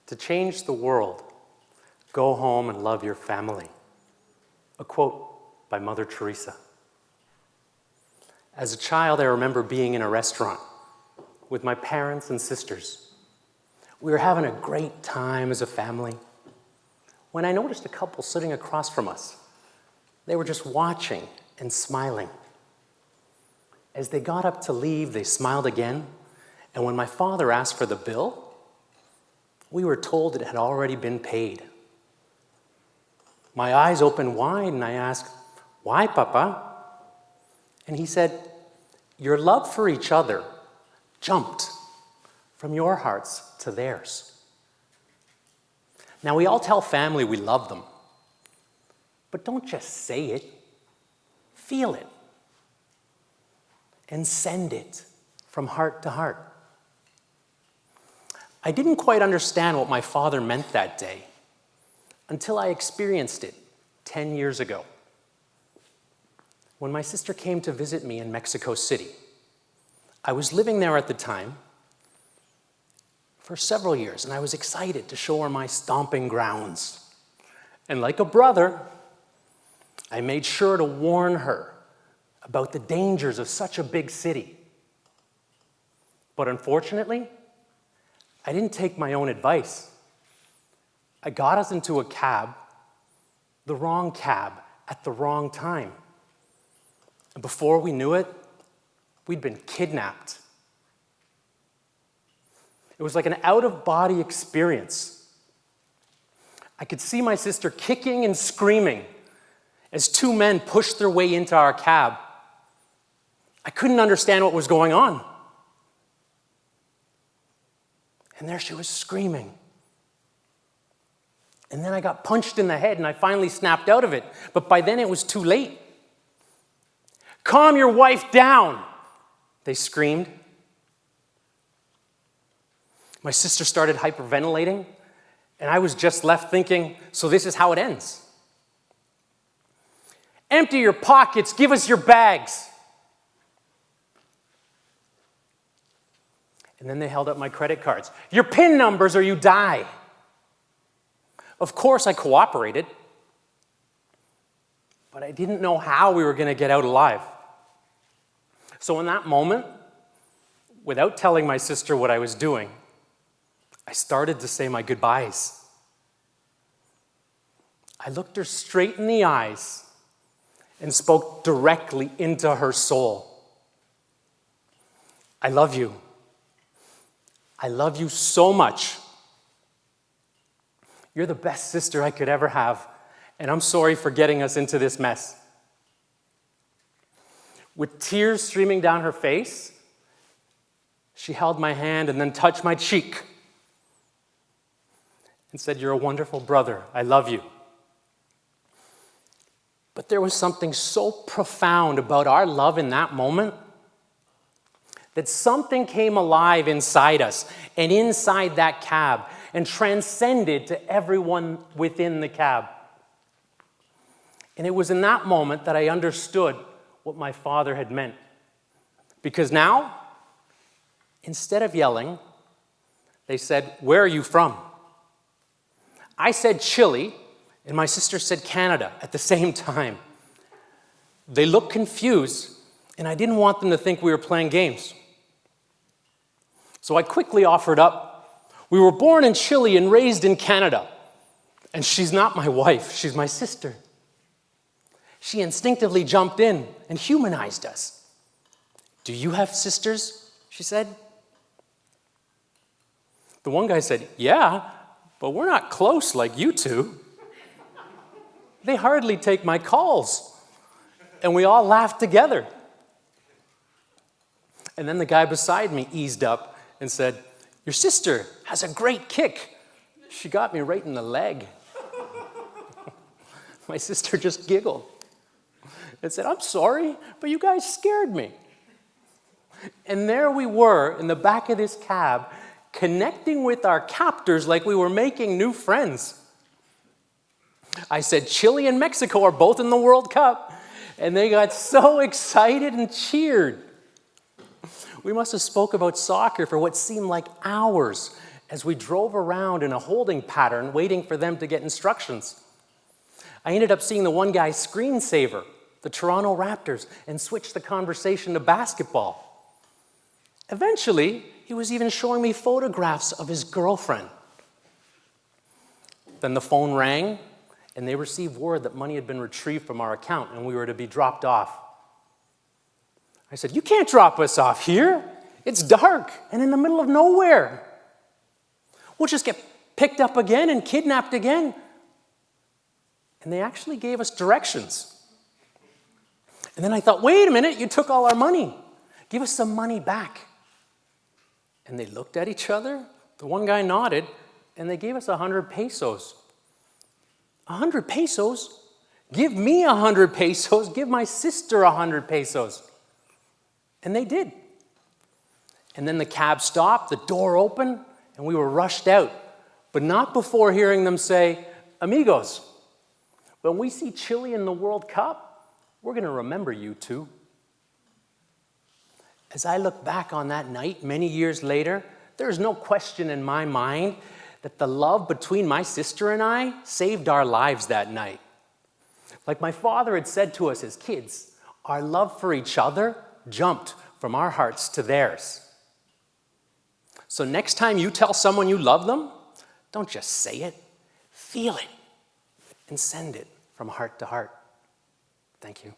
To change the world, go home and love your family. A quote by Mother Teresa. As a child, I remember being in a restaurant with my parents and sisters. We were having a great time as a family when I noticed a couple sitting across from us. They were just watching and smiling. As they got up to leave, they smiled again, and when my father asked for the bill, we were told it had already been paid. My eyes opened wide and I asked, "Why, Papa?" And he said, "Your love for each other jumped from your hearts to theirs." Now, we all tell family we love them, but don't just say it, feel it, and send it from heart to heart. I didn't quite understand what my father meant that day until I experienced it 10 years ago. When my sister came to visit me in Mexico City, I was living there at the time for several years, and I was excited to show her my stomping grounds. And like a brother, I made sure to warn her about the dangers of such a big city. But unfortunately, I didn't take my own advice. I got us into a cab, the wrong cab, at the wrong time. And before we knew it, we'd been kidnapped. It was like an out-of-body experience. I could see my sister kicking and screaming as two men pushed their way into our cab. I couldn't understand what was going on. And there she was screaming. And then I got punched in the head and I finally snapped out of it. But by then it was too late. "Calm your wife down," they screamed. My sister started hyperventilating, and I was just left thinking, so this is how it ends. "Empty your pockets, give us your bags." And then they held up my credit cards. "Your PIN numbers or you die." Of course I cooperated, but I didn't know how we were going to get out alive. So in that moment, without telling my sister what I was doing, I started to say my goodbyes. I looked her straight in the eyes and spoke directly into her soul. "I love you. I love you so much. You're the best sister I could ever have, and I'm sorry for getting us into this mess." With tears streaming down her face, she held my hand and then touched my cheek and said, "You're a wonderful brother. I love you." But there was something so profound about our love in that moment that something came alive inside us and inside that cab and transcended to everyone within the cab. And it was in that moment that I understood what my father had meant. Because now, instead of yelling, they said, "Where are you from?" I said Chile, and my sister said Canada at the same time. They looked confused, and I didn't want them to think we were playing games. So I quickly offered up, "We were born in Chile and raised in Canada. And she's not my wife, she's my sister." She instinctively jumped in and humanized us. "Do you have sisters?" she said. The one guy said, "Yeah, but we're not close like you two. They hardly take my calls." And we all laughed together. And then the guy beside me eased up and said, "Your sister has a great kick. She got me right in the leg." My sister just giggled and said, "I'm sorry, but you guys scared me." And there we were in the back of this cab, connecting with our captors like we were making new friends. I said, "Chile and Mexico are both in the World Cup." And they got so excited and cheered. We must have spoke about soccer for what seemed like hours as we drove around in a holding pattern waiting for them to get instructions. I ended up seeing the one guy's screensaver, the Toronto Raptors, and switched the conversation to basketball. Eventually, he was even showing me photographs of his girlfriend. Then the phone rang, and they received word that money had been retrieved from our account and we were to be dropped off. I said, "You can't drop us off here. It's dark and in the middle of nowhere. We'll just get picked up again and kidnapped again." And they actually gave us directions. And then I thought, wait a minute, you took all our money. Give us some money back. And they looked at each other. The one guy nodded, and they gave us 100 pesos. 100 pesos? Give me 100 pesos. Give my sister 100 pesos. And they did. And then the cab stopped, the door opened, and we were rushed out. But not before hearing them say, "Amigos, when we see Chile in the World Cup, we're going to remember you too." As I look back on that night many years later, there's no question in my mind that the love between my sister and I saved our lives that night. Like my father had said to us as kids, our love for each other jumped from our hearts to theirs. So next time you tell someone you love them, don't just say it, feel it, and send it from heart to heart. Thank you.